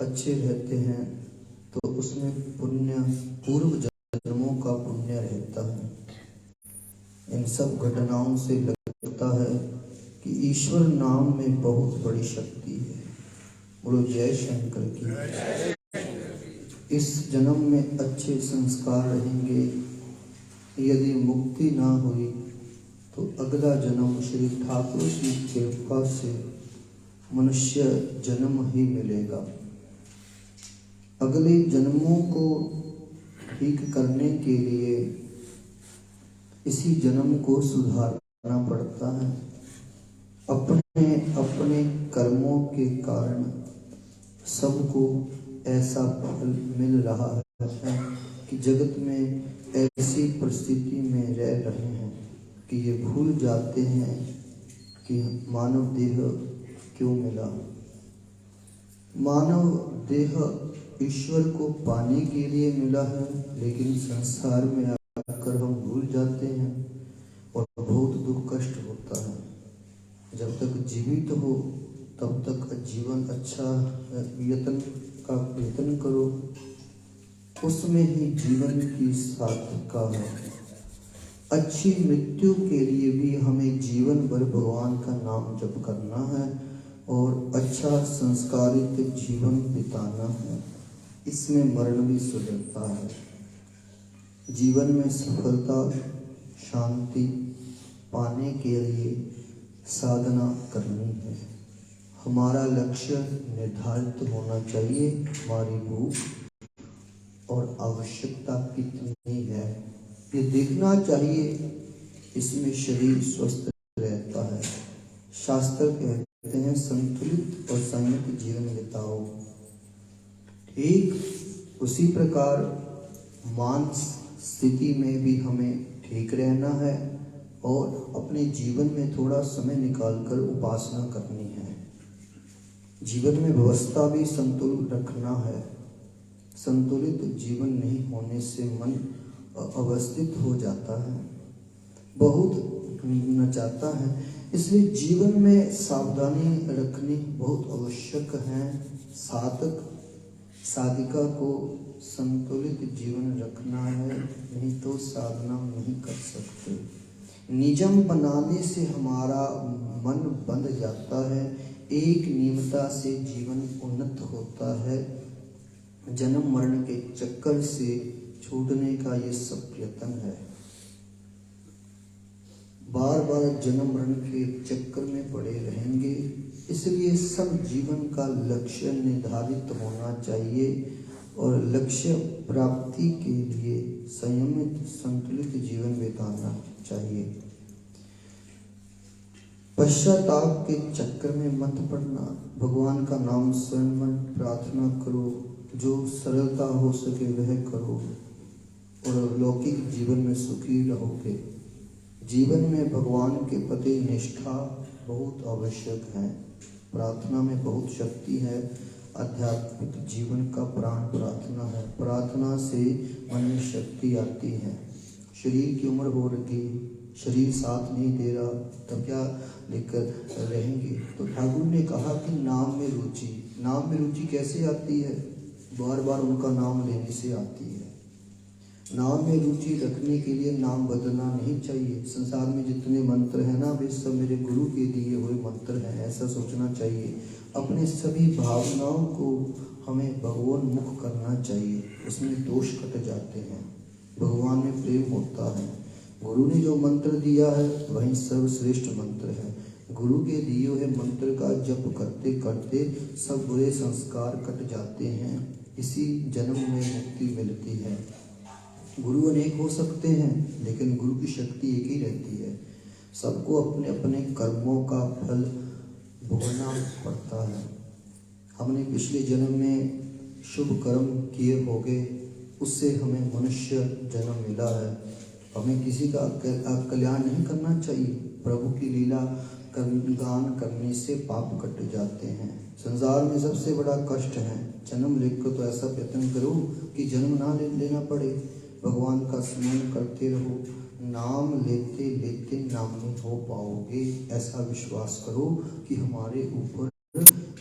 अच्छे रहते हैं तो उसमें पुण्य, पूर्व जन्मों का पुण्य रहता है। इन सब घटनाओं से लगता है कि ईश्वर नाम में बहुत बड़ी शक्ति है। बोलो जय शंकर की। इस जन्म में अच्छे संस्कार रहेंगे, यदि मुक्ति ना हुई तो अगला जन्म श्री ठाकुर की कृपा से मनुष्य जन्म ही मिलेगा। अगले जन्मों को ठीक करने के लिए इसी जन्म को सुधारना पड़ता है। अपने अपने कर्मों के कारण सबको ऐसा फल मिल रहा है कि जगत में ऐसी परिस्थिति में रह रहे हैं कि ये भूल जाते हैं कि मानव देह क्यों मिला। मानव देह ईश्वर को पाने के लिए मिला है, लेकिन संसार में आकर हम भूल जाते हैं और बहुत दुख कष्ट होता है। जब तक जीवित हो तब तक जीवन अच्छा वेतन करो, उसमें ही जीवन की सार्थकता है। अच्छी मृत्यु के लिए भी हमें जीवन भर भगवान का नाम जप करना है और अच्छा संस्कारित जीवन बिताना है। इसमें मरण भी सुधरता है। जीवन में सफलता, शांति पाने के लिए साधना करनी है। हमारा लक्ष्य निर्धारित होना चाहिए। हमारी भूख और आवश्यकता कितनी है ये देखना चाहिए। इसमें शरीर स्वस्थ रहता है। शास्त्र कहते हैं संतुलित और संयत जीवन बिताओ। ठीक उसी प्रकार मानसिक स्थिति में भी हमें ठीक रहना है और अपने जीवन में थोड़ा समय निकालकर उपासना करनी है। जीवन में व्यवस्था भी संतुलित रखना है। संतुलित जीवन नहीं होने से मन अवस्थित हो जाता है, बहुत नचाता है। इसलिए जीवन में सावधानी रखनी बहुत आवश्यक है। साधिका को संतुलित जीवन रखना है, नहीं तो साधना नहीं कर सकते। नियम बनाने से हमारा मन बंध जाता है। एक नियमता से जीवन उन्नत होता है। जन्म मरण के चक्कर से छूटने का ये सब प्रयत्न है। बार बार जन्म मरण के चक्कर में पड़े रहेंगे। इसलिए सब जीवन का लक्ष्य निर्धारित होना चाहिए और लक्ष्य प्राप्ति के लिए संयमित संतुलित जीवन बिताना चाहिए। पश्चाताप के चक्कर में मत पड़ना। भगवान का नाम स्मरण मत, प्रार्थना करो, जो सरलता हो सके वह करो और लौकिक जीवन में सुखी रहोगे। जीवन में भगवान के प्रति निष्ठा बहुत आवश्यक है। प्रार्थना में बहुत शक्ति है। आध्यात्मिक जीवन का प्राण प्रार्थना है। प्रार्थना से मन में शक्ति आती है। शरीर की उम्र हो रही, शरीर साथ नहीं दे रहा, तब क्या लेकर रहेंगे। तो ठाकुर ने कहा कि नाम में रुचि। नाम में रुचि कैसे आती है? बार बार उनका नाम लेने से आती है। नाम में रुचि रखने के लिए नाम बदलना नहीं चाहिए। संसार में जितने मंत्र हैं ना, वे सब मेरे गुरु के दिए हुए मंत्र हैं, ऐसा सोचना चाहिए। अपने सभी भावनाओं को हमें भगवान मुख करना चाहिए, उसमें दोष कट जाते हैं। भगवान में प्रेम होता है। गुरु ने जो मंत्र दिया है वही सर्वश्रेष्ठ मंत्र है। गुरु के दिए हुए मंत्र का जप करते करते सब बुरे संस्कार कट जाते हैं। इसी जन्म में मुक्ति मिलती है। गुरु अनेक हो सकते हैं, लेकिन गुरु की शक्ति एक ही रहती है। सबको अपने अपने कर्मों का फल भोगना पड़ता है। हमने पिछले जन्म में शुभ कर्म किए होंगे, उससे हमें मनुष्य जन्म मिला है। हमें किसी का कल्याण नहीं करना चाहिए। प्रभु की लीला गान करने से पाप कट जाते हैं। संसार में सबसे बड़ा कष्ट है जन्म लेकर, तो ऐसा प्रयत्न करो कि जन्म ना लेना पड़े। भगवान का स्मरण करते रहो। नाम लेते लेते नामी हो पाओगे, ऐसा विश्वास करो कि हमारे ऊपर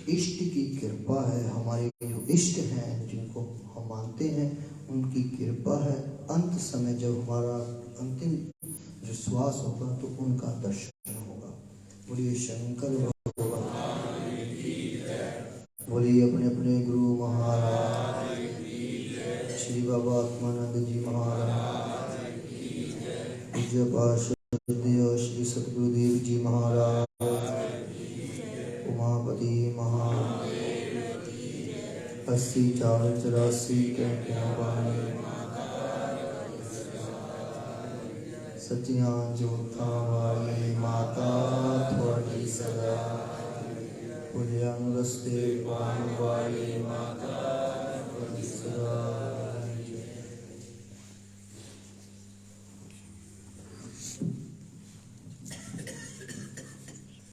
इष्ट की कृपा है। हमारे इष्ट हैं, जिनको हम मानते हैं, उनकी कृपा है। अंत समय जब हमारा अंतिम जो श्वास होगा तो उनका दर्शन होगा। बोलिए शंकर भगवान, बोलिए अपने अपने गुरु महाराज, श्री बाबा आत्मानंद जी महाराज, पूज्य पार्षद श्री सतगुरुदेव जी महाराज, उमापति महाराज, 80-4-84 सचियां जोता वाली माता थोड़ी सदा, पुलियांग रस्ते पान वाली माता थोड़ी सदा।